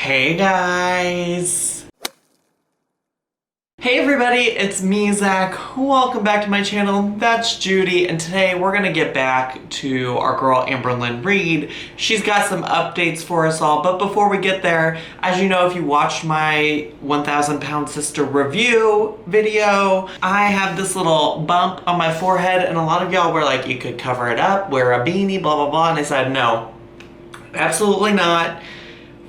Hey guys! Hey everybody, it's me, Zach. Welcome back to my channel. That's Judy, and today we're gonna get back to our girl Amberlynn Reed. She's got some updates for us all, but before we get there, as you know, if you watched my 1,000 Pound Sister review video, I have this little bump on my forehead, and a lot of y'all were like, you could cover it up, wear a beanie, blah blah blah, and I said no, absolutely not.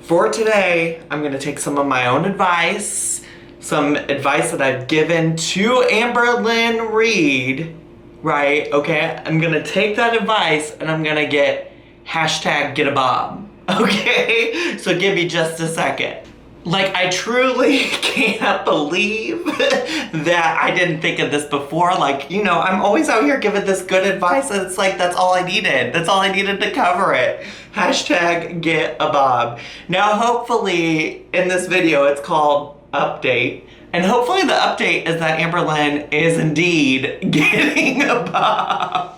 For today, I'm gonna take some of my own advice, some advice that I've given to Amberlynn Reed, right? Okay, I'm gonna take that advice and I'm gonna get #GetABob, okay? So give me just a second. Like, I truly can't believe that I didn't think of this before. Like, you know, I'm always out here giving this good advice, and it's like, that's all I needed. That's all I needed to cover it. #GetABob. Now, hopefully, in this video, it's called Update. And hopefully the update is that Amberlynn is indeed getting a bob.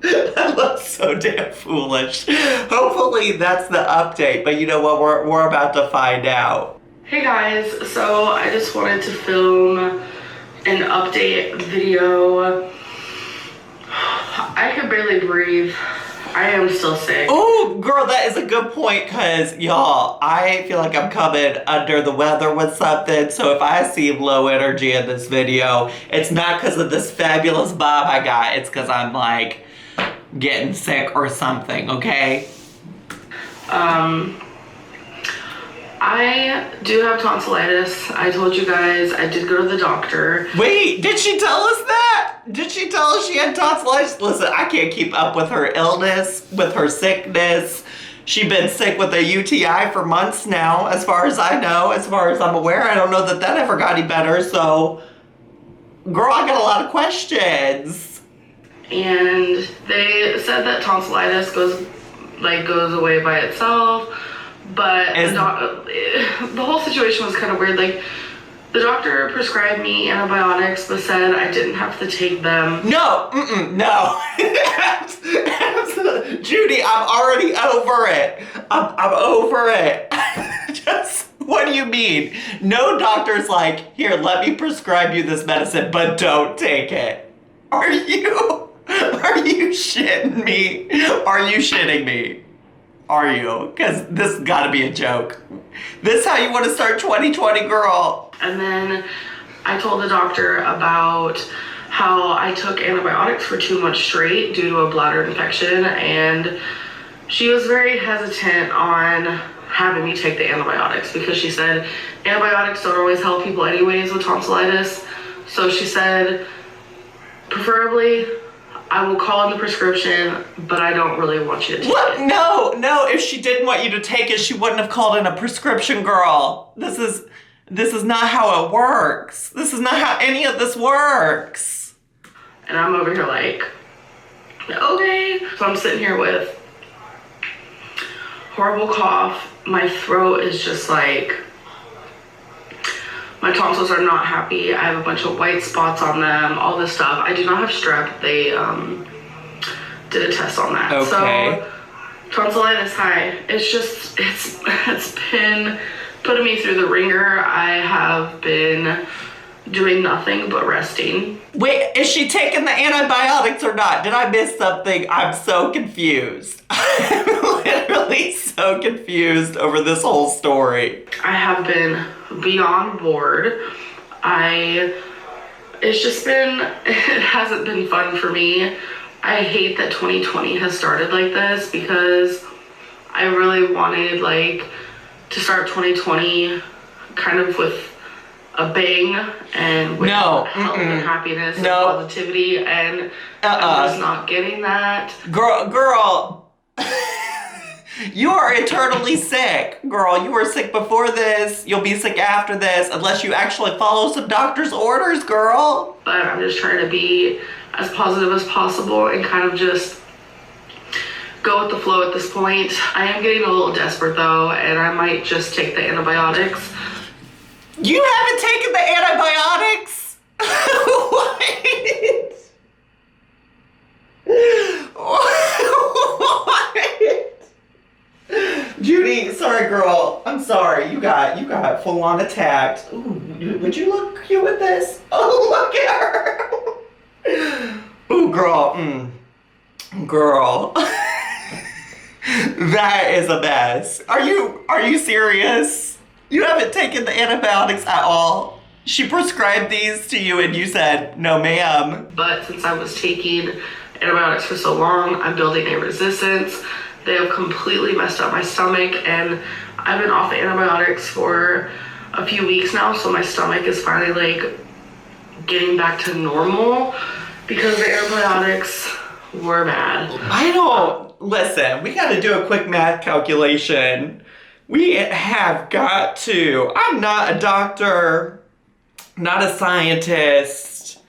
I look so damn foolish. Hopefully that's the update, but you know what? We're about to find out. Hey guys, so I just wanted to film an update video. I could barely breathe. I am still sick. Oh, girl, that is a good point, because, y'all, I feel like I'm coming under the weather with something, so if I seem low energy in this video, it's not because of this fabulous bob I got, it's because I'm, like, getting sick or something, okay? I do have tonsillitis. I told you guys I did go to the doctor. Wait, did she tell us that? Did she tell us she had tonsillitis? Listen, I can't keep up with her illness, with her sickness. She's been sick with a UTI for months now, as far as I know, as far as I'm aware. I don't know that that ever got any better, so... Girl, I got a lot of questions. And they said that tonsillitis goes away by itself. But the whole situation was kind of weird. Like, the doctor prescribed me antibiotics, but said I didn't have to take them. No, no. Judy, I'm already over it. I'm over it. Just, what do you mean? No doctor's like, here, let me prescribe you this medicine, but don't take it. Are you shitting me? Are you shitting me? Are you? Because this has got to be a joke. This how you want to start 2020, girl. And then I told the doctor about how I took antibiotics for 2 months straight due to a bladder infection, and she was very hesitant on having me take the antibiotics because she said antibiotics don't always help people anyways with tonsillitis. So she said, preferably, I will call in the prescription, but I don't really want you to take it. No, if she didn't want you to take it, she wouldn't have called in a prescription, girl. This is not how it works. This is not how any of this works. And I'm over here like, okay. So I'm sitting here with horrible cough. My throat is just like, my tonsils are not happy. I have a bunch of white spots on them, all this stuff. I do not have strep. They did a test on that. Okay. So tonsillitis, hi. It's just, it's been putting me through the ringer. I have been doing nothing but resting. Wait, is she taking the antibiotics or not? Did I miss something? I'm so confused. I'm literally so confused over this whole story. I have been beyond bored. It's just been, it hasn't been fun for me. I hate that 2020 has started like this because I really wanted to start 2020 kind of with a bang and with health and happiness and positivity, and I'm just not getting that. Girl. You are eternally sick. Girl, you were sick before this. You'll be sick after this unless you actually follow some doctor's orders, girl. But I'm just trying to be as positive as possible and kind of just go with the flow at this point. I am getting a little desperate though, and I might just take the antibiotics. You haven't taken the antibiotics? What? What? Judy, Sorry, girl. I'm sorry. You got full on attacked. Ooh, would you look cute with this? Oh, look at her. Ooh, girl. Girl. That is a mess. Are you serious? You haven't taken the antibiotics at all? She prescribed these to you and you said, no ma'am. But since I was taking antibiotics for so long, I'm building a resistance. They have completely messed up my stomach, and I've been off antibiotics for a few weeks now, so my stomach is finally like getting back to normal because the antibiotics were bad. Listen, we gotta do a quick math calculation. We have got to. I'm not a doctor, not a scientist,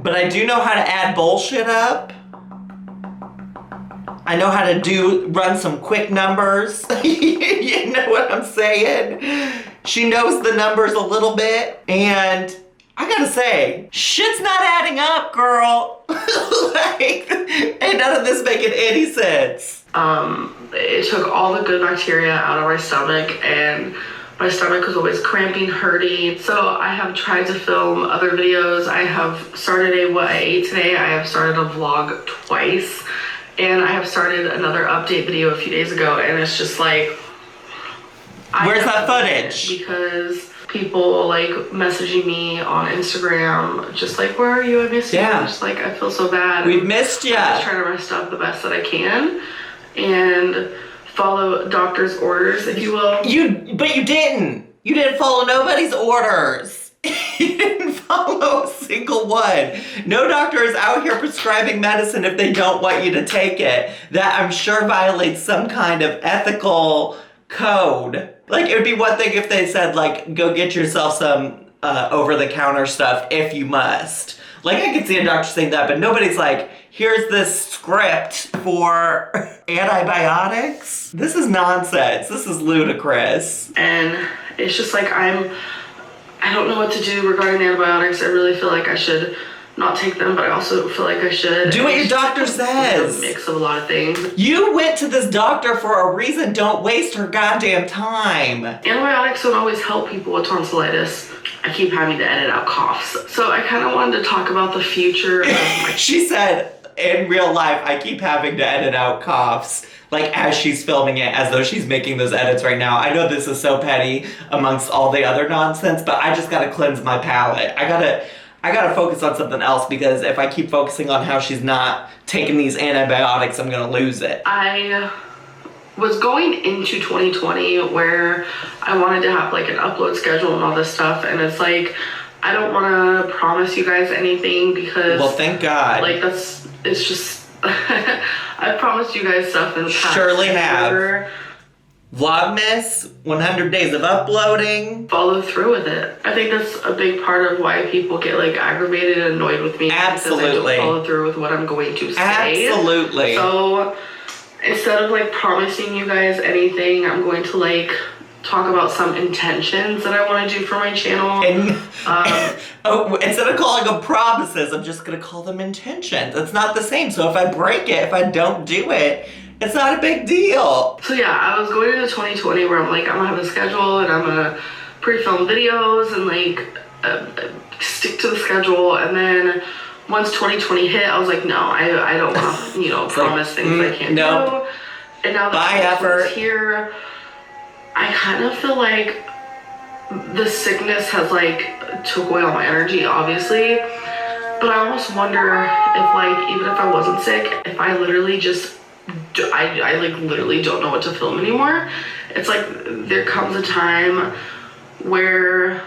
but I do know how to add bullshit up. I know how to run some quick numbers. You know what I'm saying? She knows the numbers a little bit, and I gotta say, shit's not adding up, girl. Like, ain't none of this making any sense. It took all the good bacteria out of my stomach, and my stomach was always cramping, hurting. So I have tried to film other videos. I have started a what I ate today. I have started a vlog twice, and I have started another update video a few days ago, and it's just like, where's that footage? Because people like messaging me on Instagram, just like, where are you? I miss you. I'm just like, I feel so bad. We've missed you. I'm just trying to rest up the best that I can and follow doctor's orders, if you will. But you didn't. You didn't follow nobody's orders. You didn't follow a single one. No doctor is out here prescribing medicine if they don't want you to take it. That I'm sure violates some kind of ethical code. Like, it would be one thing if they said, like, go get yourself some over-the-counter stuff if you must. Like, I could see a doctor saying that, but nobody's like, here's this script for antibiotics. This is nonsense. This is ludicrous. And it's just like, I don't know what to do regarding antibiotics. I really feel like I should not take them, but I also feel like I should. Do what your doctor says. It's a mix of a lot of things. You went to this doctor for a reason. Don't waste her goddamn time. Antibiotics don't always help people with tonsillitis. I keep having to edit out coughs. So I kind of wanted to talk about the future of my... She said, in real life, I keep having to edit out coughs. Like, as she's filming it, as though she's making those edits right now. I know this is so petty amongst all the other nonsense, but I just gotta cleanse my palate. I gotta focus on something else, because if I keep focusing on how she's not taking these antibiotics, I'm gonna lose it. I was going into 2020 where I wanted to have like an upload schedule and all this stuff, and it's like, I don't want to promise you guys anything because... Well, thank God. Like, it's just... I've promised you guys stuff in the past. Surely have. Vlogmas, 100 days of uploading. Follow through with it. I think that's a big part of why people get like aggravated and annoyed with me. Absolutely. Because I don't follow through with what I'm going to say. Absolutely. So instead of like promising you guys anything, I'm going to like talk about some intentions that I want to do for my channel. And instead of calling them promises, I'm just gonna call them intentions. It's not the same. So if I break it, if I don't do it, it's not a big deal. So yeah, I was going into 2020 where I'm like, I'm gonna have a schedule and I'm gonna pre-film videos and like stick to the schedule. And then once 2020 hit, I was like, no, I don't want to, promise things I can't do. And now that it's here, I kind of feel like the sickness has like took away all my energy, obviously. But I almost wonder if like, even if I wasn't sick, if I literally just I like literally don't know what to film anymore. It's like there comes a time where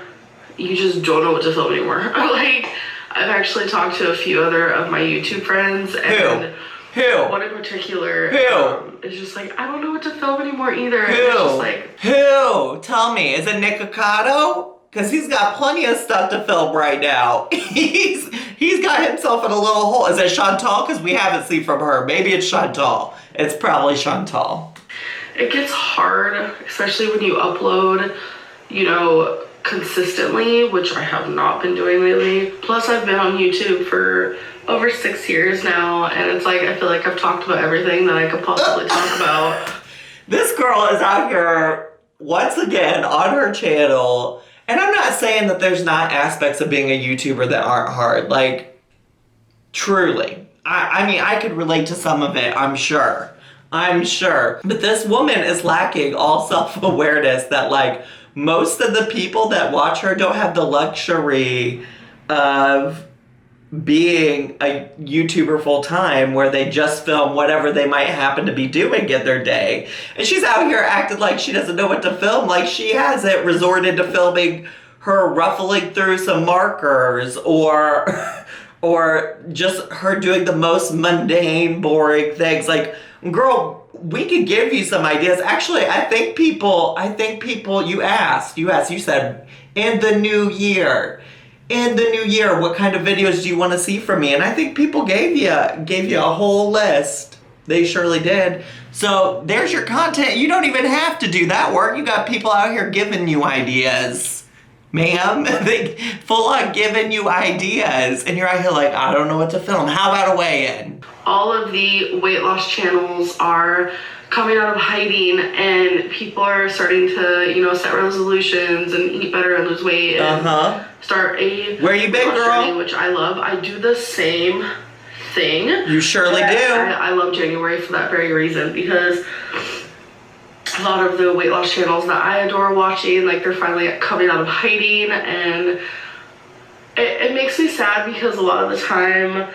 you just don't know what to film anymore. Like, I've actually talked to a few other of my YouTube friends, and Who? one in particular is just like, I don't know what to film anymore either. Who? And it's just like, who? Tell me, is it Nick Ocado? Because he's got plenty of stuff to film right now. He's got himself in a little hole. Is it Chantal? Because we haven't seen from her. Maybe it's Chantal. It's probably Chantal. It gets hard, especially when you upload, consistently, which I have not been doing lately. Plus, I've been on YouTube for over 6 years now, and it's like, I feel like I've talked about everything that I could possibly talk about. This girl is out here once again on her channel. And I'm not saying that there's not aspects of being a YouTuber that aren't hard. Like, truly. I mean, I could relate to some of it, I'm sure. I'm sure. But this woman is lacking all self-awareness that, like, most of the people that watch her don't have the luxury of being a YouTuber full time where they just film whatever they might happen to be doing in their day. And she's out here acting like she doesn't know what to film, like she hasn't resorted to filming her ruffling through some markers or just her doing the most mundane, boring things. Like, girl, we could give you some ideas. Actually, I think people, you said, in the new year, what kind of videos do you want to see from me? And I think people gave you a whole list. They surely did. So there's your content. You don't even have to do that work. You got people out here giving you ideas. Ma'am, they full on giving you ideas. And you're out here like, I don't know what to film. How about a weigh-in? All of the weight loss channels are coming out of hiding, and people are starting to, set resolutions and eat better and lose weight and start a Where you been, girl? journey, which I love. I do the same thing. You surely do. I love January for that very reason, because a lot of the weight loss channels that I adore watching, like, they're finally coming out of hiding, and it makes me sad because a lot of the time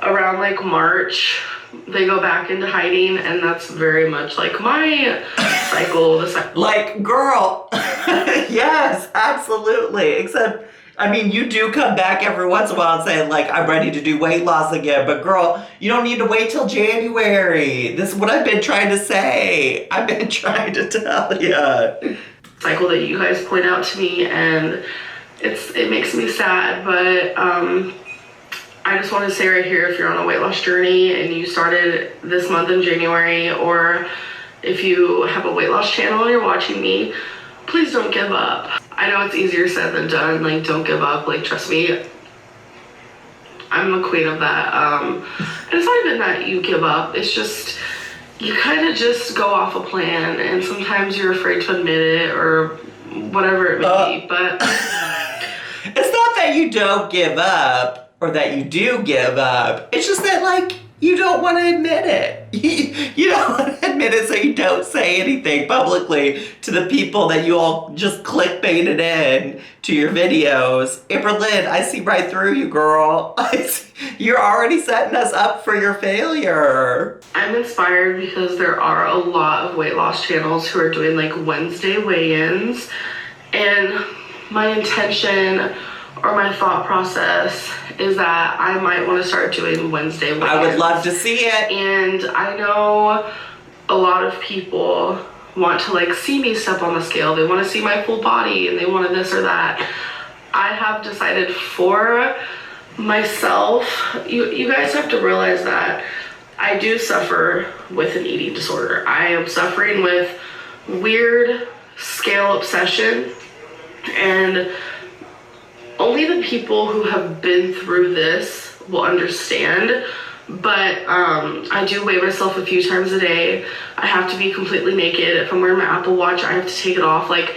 around like March they go back into hiding, and that's very much like my cycle. Like, girl, yes, absolutely. Except, I mean, you do come back every once in a while and say, like, I'm ready to do weight loss again. But girl, you don't need to wait till January. This is what I've been trying to say. I've been trying to tell you. Cycle that you guys point out to me, and it makes me sad, but I just want to say right here, if you're on a weight loss journey and you started this month in January, or if you have a weight loss channel and you're watching me, please don't give up. I know it's easier said than done. Like, don't give up. Like, trust me, I'm the queen of that. And it's not even that you give up. It's just, you kind of just go off a plan, and sometimes you're afraid to admit it or whatever it may be. But it's not that you don't give up or that you do give up. It's just that, like, you don't want to admit it. You don't want to admit it, so you don't say anything publicly to the people that you all just clickbaited in to your videos. Amberlynn, I see right through you, girl. You're already setting us up for your failure. I'm inspired because there are a lot of weight loss channels who are doing like Wednesday weigh-ins, and my intention or my thought process is that I might want to start doing Wednesday weigh-ins. I would love to see it. And I know a lot of people want to like see me step on the scale. They want to see my full body, and they want this or that. I have decided for myself, you guys have to realize that I do suffer with an eating disorder. I am suffering with weird scale obsession, and only the people who have been through this will understand. But I do weigh myself a few times a day. I have to be completely naked. If I'm wearing my Apple Watch, I have to take it off. Like,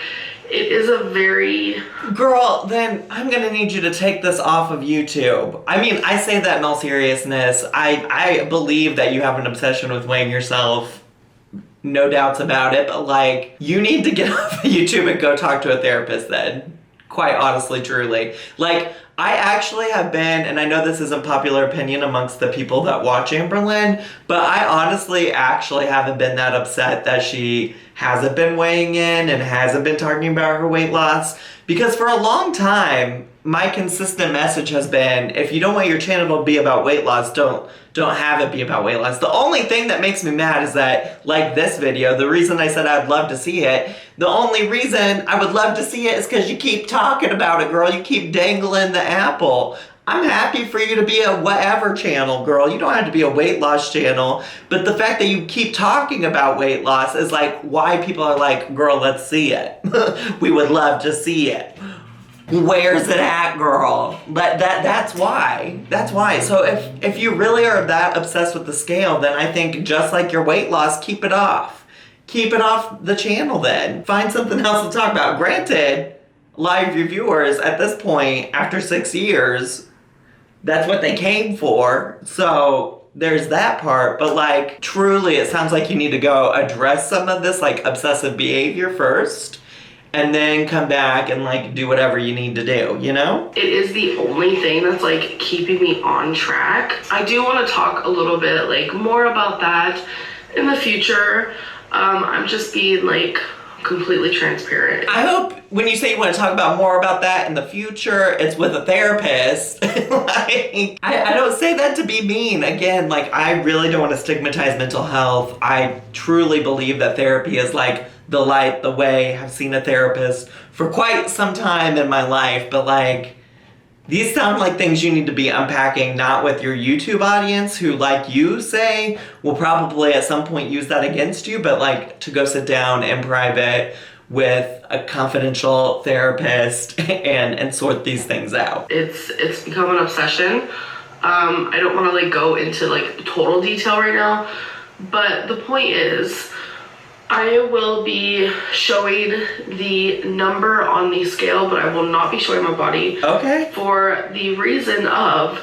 it is a very... Girl, then I'm gonna need you to take this off of YouTube. I mean, I say that in all seriousness. I believe that you have an obsession with weighing yourself. No doubts about it. But, like, you need to get off of YouTube and go talk to a therapist then. Quite honestly, truly. Like, I actually have been, and I know this isn't popular opinion amongst the people that watch Amberlynn, but I honestly actually haven't been that upset that she hasn't been weighing in and hasn't been talking about her weight loss. Because for a long time, my consistent message has been, if you don't want your channel to be about weight loss, don't have it be about weight loss. The only thing that makes me mad is that, like this video, the reason I said I'd love to see it, the only reason I would love to see it is because you keep talking about it, girl. You keep dangling the apple. I'm happy for you to be a whatever channel, girl. You don't have to be a weight loss channel. But the fact that you keep talking about weight loss is like why people are like, girl, let's see it. We would love to see it. Where's it at, girl? That's why. That's why. So if you really are that obsessed with the scale, then I think just like your weight loss, keep it off. keep it off the channel then. Find something else to talk about. Granted, live reviewers at this point, after 6 years, that's what they came for. So there's that part. But like, truly, it sounds like you need to go address some of this like obsessive behavior first. And then come back and like do whatever you need to do, you know? It is the only thing that's like keeping me on track. I do want to talk a little bit like more about that in the future. I'm just being like completely transparent. I hope when you say you want to talk about more about that in the future, it's with a therapist. Like, I don't say that to be mean. Again, like, I really don't want to stigmatize mental health. I truly believe that therapy is like the light, the way. I've seen a therapist for quite some time in my life, but like, these sound like things you need to be unpacking, not with your YouTube audience who, like you say, will probably at some point use that against you, but like to go sit down in private with a confidential therapist and sort these things out. It's become an obsession. I don't want to like go into like total detail right now, but the point is, I will be showing the number on the scale, but I will not be showing my body. Okay. For the reason of,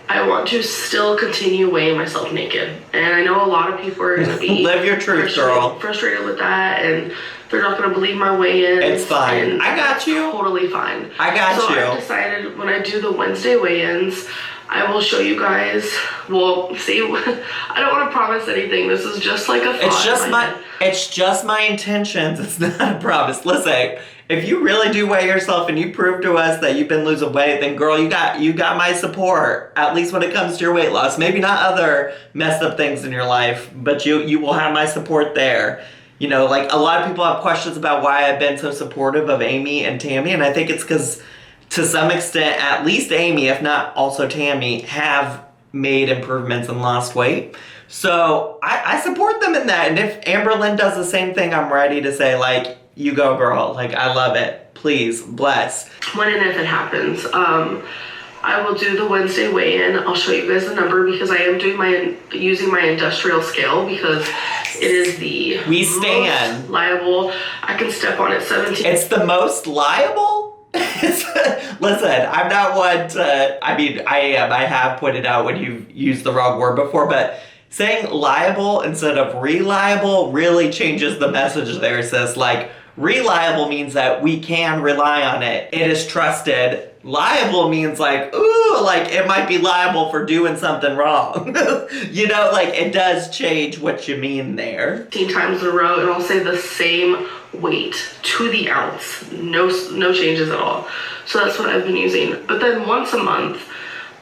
I want to still continue weighing myself naked. And I know a lot of people are going to be live your truth, girl. Frustrated with that, and they're not going to believe my weigh-ins. It's fine. I got you. Totally fine. I got you. So I decided when I do the Wednesday weigh-ins, I will show you guys. Well, see, I don't want to promise anything. This is just like a thought. It's just my intentions. It's not a promise. Listen, if you really do weigh yourself and you prove to us that you've been losing weight, then girl, you got my support. At least when it comes to your weight loss. Maybe not other messed up things in your life, but you will have my support there. You know, like a lot of people have questions about why I've been so supportive of Amy and Tammy, and I think it's because to some extent, at least Amy, if not also Tammy, have made improvements and lost weight. So I support them in that. And if Amberlynn does the same thing, I'm ready to say, like, you go, girl. Like, I love it. Please, bless. When and if it happens, I will do the Wednesday weigh-in. I'll show you guys the number because I am doing using my industrial scale because it is the most liable. I can step on it 17. It's the most liable? Listen, I'm not one to, I mean, I am. I have pointed out when you've used the wrong word before, but saying liable instead of reliable really changes the message there, sis. Like, reliable means that we can rely on it. It is trusted. Liable means like, ooh, like it might be liable for doing something wrong. You know, like it does change what you mean there. 15 times in a row, and I'll say the same weight to the ounce. No changes at all. So that's what I've been using. But then once a month,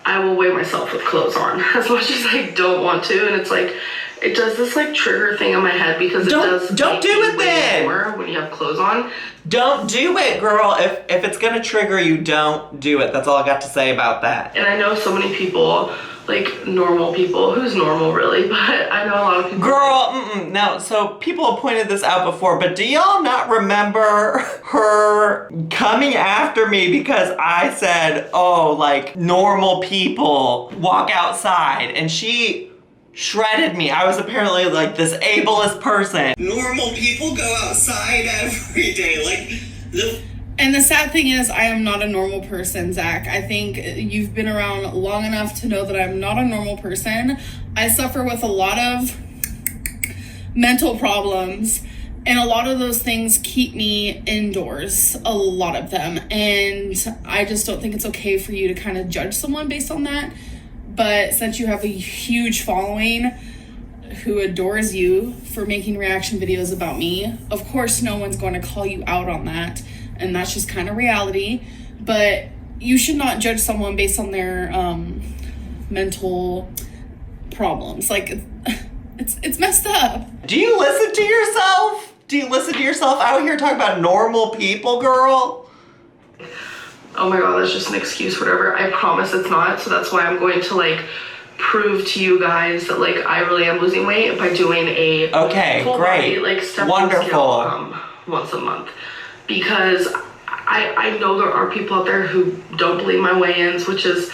I will weigh myself with clothes on, as much as I don't want to. And it's like, it does this like trigger thing in my head because don't do it then. More when you have clothes on. Don't do it, girl. If it's gonna trigger you, don't do it. That's all I got to say about that. And I know so many people, like normal people, who's normal really, but I know a lot of people. Girl, no, so people have pointed this out before, but do y'all not remember her coming after me because I said, oh, like normal people walk outside, and she shredded me. I was apparently like this ableist person. Normal people go outside every day, like And the sad thing is, I am not a normal person, Zach. I think you've been around long enough to know that I'm not a normal person. I suffer with a lot of mental problems, and a lot of those things keep me indoors, a lot of them. And I just don't think it's okay for you to kind of judge someone based on that. But since you have a huge following who adores you for making reaction videos about me, of course no one's going to call you out on that. And that's just kind of reality. But you should not judge someone based on their mental problems. Like, it's messed up. Do you listen to yourself? Do you listen to yourself out here talking about normal people, girl? Oh my god, that's just an excuse, whatever. I promise it's not. So that's why I'm going to like prove to you guys that like I really am losing weight by doing a full body, like step scale, once a month. Because I know there are people out there who don't believe my weigh-ins, which is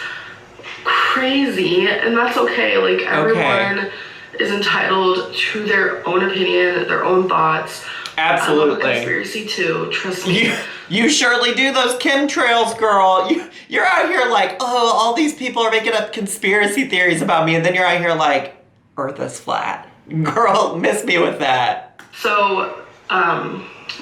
crazy, and that's okay. Like everyone is entitled to their own opinion, their own thoughts. Absolutely. I love conspiracy too, trust me. You surely do those chemtrails, girl. You're out here like, oh, all these people are making up conspiracy theories about me, and then you're out here like, Earth is flat. Girl, miss me with that. So,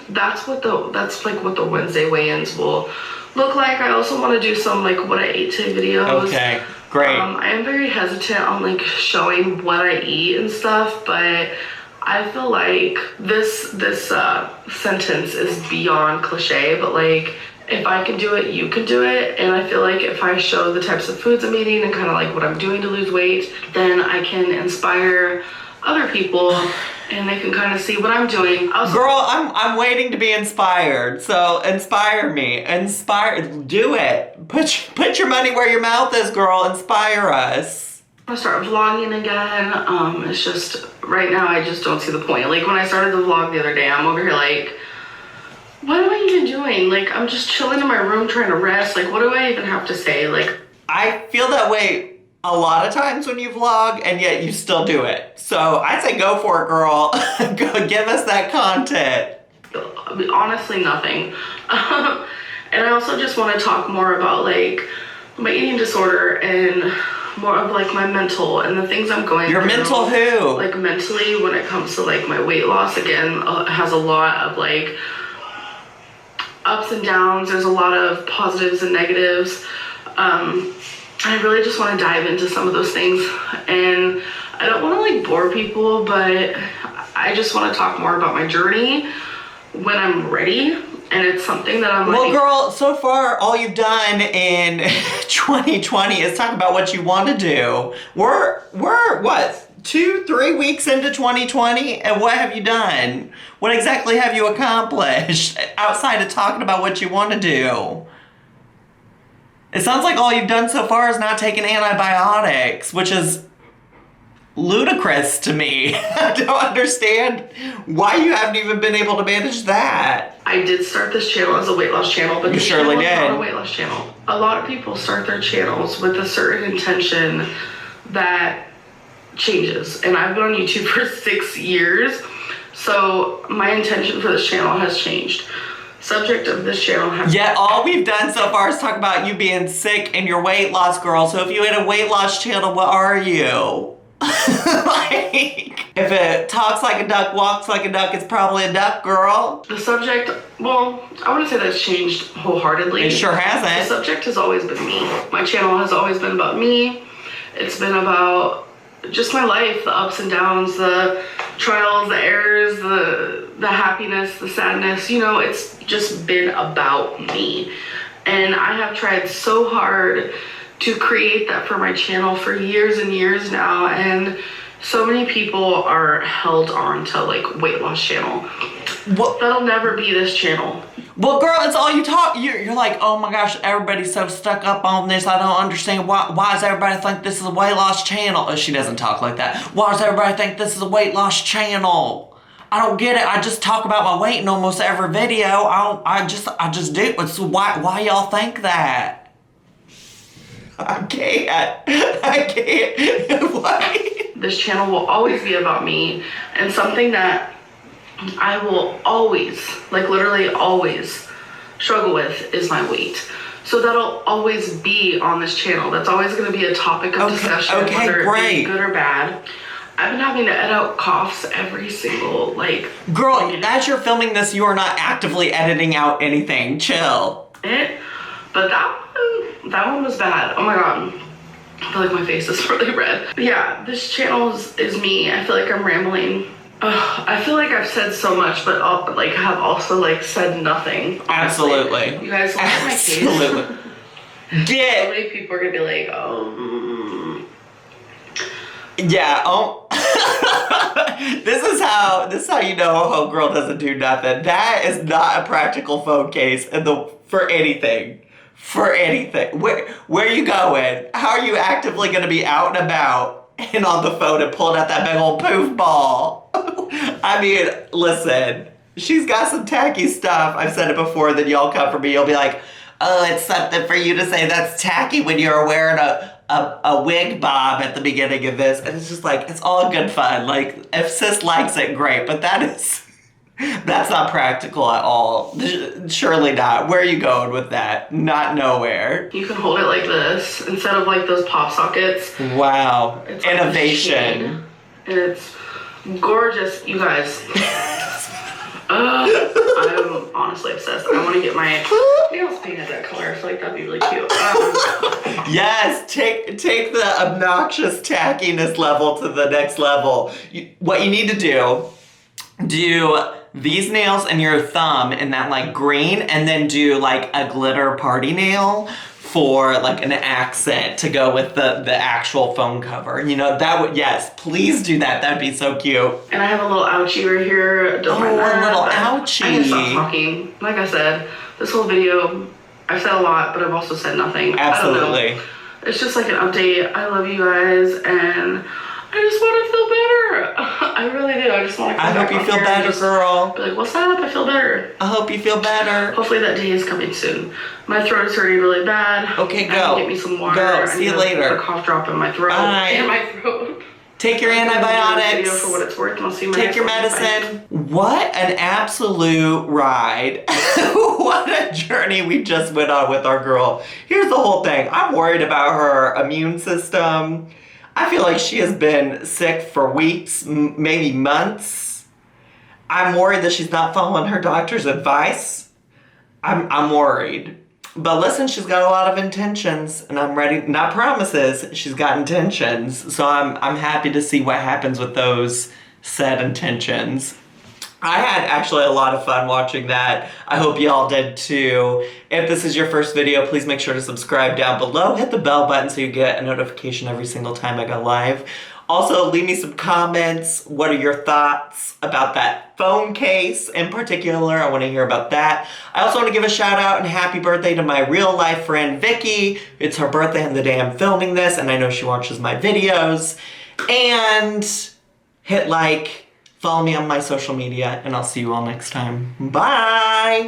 that's like what the Wednesday weigh-ins will look like. I also want to do some like what I ate today videos. Okay, great. I am very hesitant on like showing what I eat and stuff, but I feel like this sentence is beyond cliche, but like if I can do it, you can do it. And I feel like if I show the types of foods I'm eating and kind of like what I'm doing to lose weight, then I can inspire other people and they can kind of see what I'm doing. Girl, I'm waiting to be inspired. So inspire me. Do it. Put your money where your mouth is, girl. Inspire us. I'm gonna start vlogging again. It's just right now I just don't see the point. Like when I started the vlog the other day, I'm over here like, what am I even doing? Like I'm just chilling in my room trying to rest. Like what do I even have to say? Like I feel that way a lot of times when you vlog, and yet you still do it. So I say go for it, girl. Go give us that content. Honestly, nothing. And I also just want to talk more about like my eating disorder and more of like my mental and the things I'm going Your through. Your mental who? Like mentally when it comes to like my weight loss, again, has a lot of like ups and downs. There's a lot of positives and negatives. I really just want to dive into some of those things, and I don't want to like bore people, but I just want to talk more about my journey when I'm ready. And it's something that I'm like... Well, girl, so far, all you've done in 2020 is talk about what you want to do. We're what, 2-3 weeks into 2020? And what have you done? What exactly have you accomplished outside of talking about what you want to do? It sounds like all you've done so far is not taking antibiotics, which is ludicrous to me. I don't understand why you haven't even been able to manage that. I did start this channel as a weight loss channel, but you surely did. It's not a weight loss channel. A lot of people start their channels with a certain intention that changes. And I've been on YouTube for 6 years, so my intention for this channel has changed. Subject of this channel has... Yeah, all we've done so far is talk about you being sick and your weight loss, girl. So if you had a weight loss channel, what are you? Like, if it talks like a duck, walks like a duck, it's probably a duck, girl. The subject, well, I wouldn't say that's changed wholeheartedly. It sure hasn't. The subject has always been me. My channel has always been about me. It's been about just my life, the ups and downs, the trials, the errors, the happiness, the sadness. You know, it's just been about me. And I have tried so hard to create that for my channel for years and years now, and so many people are held on to like weight loss channel. Well, that'll never be this channel. Well, girl, it's all you talk. You're like, oh my gosh, everybody's so stuck up on this. I don't understand why does everybody think this is a weight loss channel? Oh, she doesn't talk like that. Why does everybody think this is a weight loss channel? I don't get it. I just talk about my weight in almost every video. I just do. It's why y'all think that? I can't. Why? This channel will always be about me, and something that I will always, like literally always, struggle with is my weight. So that'll always be on this channel. That's always going to be a topic of discussion, whether it be good or bad. I've been having to edit out coughs every single, like... Girl, as you're filming this, you are not actively editing out anything. Chill. But that one was bad. Oh my god. I feel like my face is really red. But yeah, this channel is me. I feel like I'm rambling. I feel like I've said so much, but I'll, like, have also like said nothing. Honestly. Absolutely. You guys look at my face. Absolutely. So many people are gonna be like, oh. Yeah. Oh. This is how you know a homegirl doesn't do nothing. That is not a practical phone case for anything. For anything. Where are you going? How are you actively going to be out and about and on the phone and pulling out that big old poof ball? I mean, listen, she's got some tacky stuff. I've said it before, then y'all come for me. You'll be like, oh, it's something for you to say that's tacky when you're wearing a a wig bob at the beginning of this, and it's just like, it's all good fun. Like, if sis likes it, great, but that's not practical at all. Surely not. Where are you going with that? Not nowhere. You can hold it like this instead of like those pop sockets. Wow. It's like innovation. It's gorgeous, you guys. I'm honestly obsessed. I want to get my nails painted that color. I feel like that'd be really cute. Yes, take the obnoxious tackiness level to the next level. What you need to do these nails and your thumb in that like green, and then do like a glitter party nail for like an accent to go with the actual phone cover. You know, that would, yes, please do that. That'd be so cute. And I have a little ouchie right here. Don't mind that. A little ouchie. I can stop talking. Like I said, this whole video, I've said a lot, but I've also said nothing. Absolutely. I don't know. It's just like an update. I love you guys, and I just want to feel better. I really do. I just want to come I hope you feel better, girl. Be like, what's up? I feel better. I hope you feel better. Hopefully that day is coming soon. My throat is hurting really bad. Okay, go. I can get me some water. Go. See you later. A cough drop in my throat. Bye. And my throat. Take your antibiotics. For what it's worth, and I'll see you Take your medicine. What an absolute ride. What a journey we just went on with our girl. Here's the whole thing. I'm worried about her immune system. I feel like she has been sick for weeks, maybe months. I'm worried that she's not following her doctor's advice. I'm worried. But listen, she's got a lot of intentions, and I'm ready, not promises, she's got intentions. So I'm happy to see what happens with those said intentions. I had actually a lot of fun watching that. I hope y'all did too. If this is your first video, please make sure to subscribe down below. Hit the bell button so you get a notification every single time I go live. Also, leave me some comments. What are your thoughts about that phone case in particular? I want to hear about that. I also want to give a shout out and happy birthday to my real life friend, Vicky. It's her birthday on the day I'm filming this, and I know she watches my videos. And hit like, follow me on my social media, and I'll see you all next time. Bye!